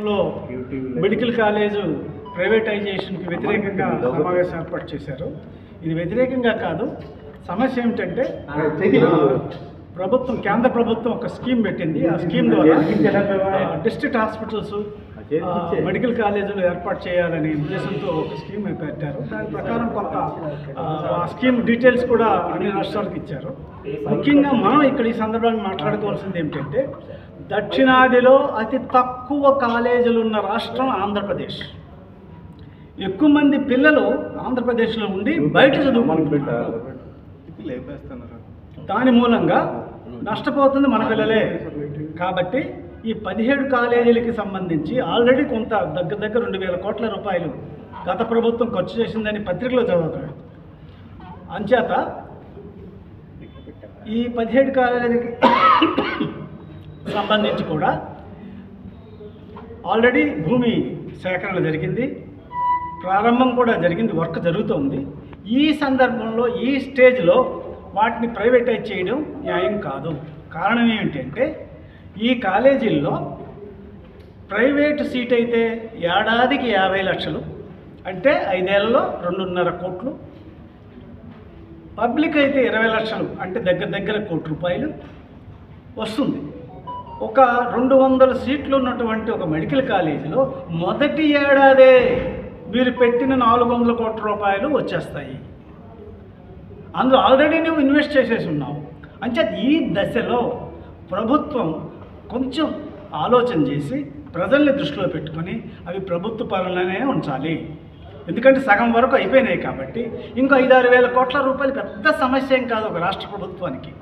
రాష్ట్రంలో medical college ప్రైవేటైజేషన్కి వ్యతిరేకంగా సమావేశం ఏర్పాటు చేశారు. ఇది వ్యతిరేకంగా కాదు. సమస్య ఏమిటంటే ప్రభుత్వం, కేంద్ర ప్రభుత్వం ఒక స్కీమ్ పెట్టింది. ఆ స్కీమ్ ద్వారా డిస్ట్రిక్ట్ హాస్పిటల్స్, మెడికల్ కాలేజీలు ఏర్పాటు చేయాలనే ఉద్దేశంతో ఒక స్కీమ్ పెట్టారు. దాని ప్రకారం కొంత ఆ స్కీమ్ డీటెయిల్స్ కూడా అన్ని రాష్ట్రాలకు ఇచ్చారు. ముఖ్యంగా మనం ఇక్కడ ఈ సందర్భంగా మాట్లాడుకోవాల్సింది ఏమిటంటే, దక్షిణాదిలో అతి తక్కువ కాలేజీలు ఉన్న రాష్ట్రం ఆంధ్రప్రదేశ్. ఎక్కువ మంది పిల్లలు ఆంధ్రప్రదేశ్లో ఉండి బయట చదువుకుంటున్నారు. దాని మూలంగా నష్టపోతుంది మన పిల్లలే. కాబట్టి ఈ 17 కాలేజీలకి సంబంధించి ఆల్రెడీ కొంత దగ్గర 2,000 కోట్ల రూపాయలు గత ప్రభుత్వం ఖర్చు చేసిందని పత్రికలో చదువుతారు. అంచేత ఈ 17 కాలేజీలకి సంబంధించి కూడా ఆల్రెడీ భూమి సేకరణ జరిగింది, ప్రారంభం కూడా జరిగింది, వర్క్ జరుగుతోంది. ఈ సందర్భంలో ఈ స్టేజ్లో వాటిని ప్రైవేటైజ్ చేయడం న్యాయం కాదు. కారణం ఏమిటంటే, ఈ కాలేజీల్లో ప్రైవేటు సీట్ అయితే ఏడాదికి 50 లక్షలు, అంటే 5 ఏళ్లలో 2.5 కోట్లు. పబ్లిక్ అయితే 20 లక్షలు, అంటే దగ్గర 1 కోటి రూపాయలు వస్తుంది. ఒక 200 సీట్లు ఉన్నటువంటి ఒక మెడికల్ కాలేజీలో మొదటి ఏడాదే మీరు పెట్టిన 400 కోట్ల రూపాయలు వచ్చేస్తాయి. అందులో ఆల్రెడీ నువ్వు ఇన్వెస్ట్ చేసేసి ఉన్నావు. అంటే ఈ దశలో ప్రభుత్వం కొంచెం ఆలోచన చేసి ప్రజల్ని దృష్టిలో పెట్టుకొని అవి ప్రభుత్వ పనులనే ఉంచాలి. ఎందుకంటే సగం వరకు అయిపోయినాయి కాబట్టి ఇంకో 5-6 వేల కోట్ల రూపాయలు పెద్ద సమస్య ఏం కాదు ఒక రాష్ట్ర ప్రభుత్వానికి.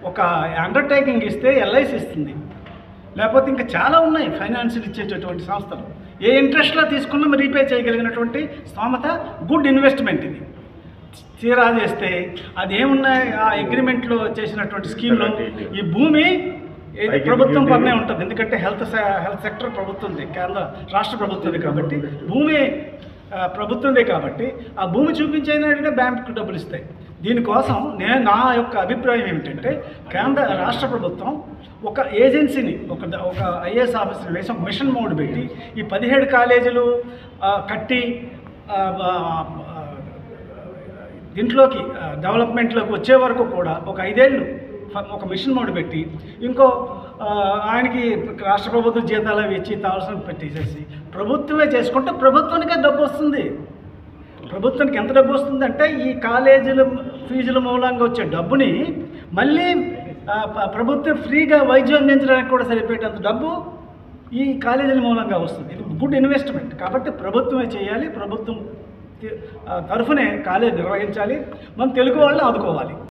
ఒక అండర్టేకింగ్ ఇస్తే ఎల్ఐసి ఇస్తుంది, లేకపోతే ఇంకా చాలా ఉన్నాయి ఫైనాన్షియల్ ఇచ్చేటటువంటి సంస్థలు. ఏ ఇంట్రెస్ట్లో తీసుకున్నా రీపే చేయగలిగినటువంటి స్తోమత గుడ్ ఇన్వెస్ట్మెంట్. ఇది తీరా చేస్తే అది ఏమున్నాయి, ఆ అగ్రిమెంట్లో చేసినటువంటి స్కీమ్లో ఈ భూమి ప్రభుత్వం పన్నే ఉంటుంది. ఎందుకంటే హెల్త్ సెక్టర్ ప్రభుత్వంది, రాష్ట్ర ప్రభుత్వంది. కాబట్టి భూమి ప్రభుత్వందే. కాబట్టి ఆ భూమి చూపించైనా బ్యాంకుకు డబ్బులు ఇస్తాయి. దీనికోసం నా యొక్క అభిప్రాయం ఏమిటంటే, రాష్ట్ర ప్రభుత్వం ఒక ఏజెన్సీని, ఒక ఐఏఎస్ ఆఫీసర్ని వేసి ఒక మిషన్ మోడ్ పెట్టి ఈ 17 కాలేజీలు కట్టి దీంట్లోకి డెవలప్మెంట్లోకి వచ్చే వరకు కూడా ఒక 5 ఏళ్ళు ఒక మిషన్ మోడ్ పెట్టి, ఇంకో ఆయనకి రాష్ట్ర ప్రభుత్వం జీతాలు అవి ఇచ్చి కావాల్సిన పెట్టేసేసి ప్రభుత్వమే చేసుకుంటే ప్రభుత్వానికే డబ్బు వస్తుంది. ప్రభుత్వానికి ఎంత డబ్బు వస్తుందంటే, ఈ కాలేజీల ఫీజుల మూలంగా వచ్చే డబ్బుని మళ్ళీ ప్రభుత్వం ఫ్రీగా వైద్యం అందించడానికి కూడా సరిపోయేటంత డబ్బు ఈ కాలేజీల మూలంగా వస్తుంది. ఇది గుడ్ ఇన్వెస్ట్మెంట్. కాబట్టి ప్రభుత్వమే చేయాలి, ప్రభుత్వం తరఫునే కాలేజీ నిర్వహించాలి, మనం తెలుగు వాళ్ళని ఆదుకోవాలి.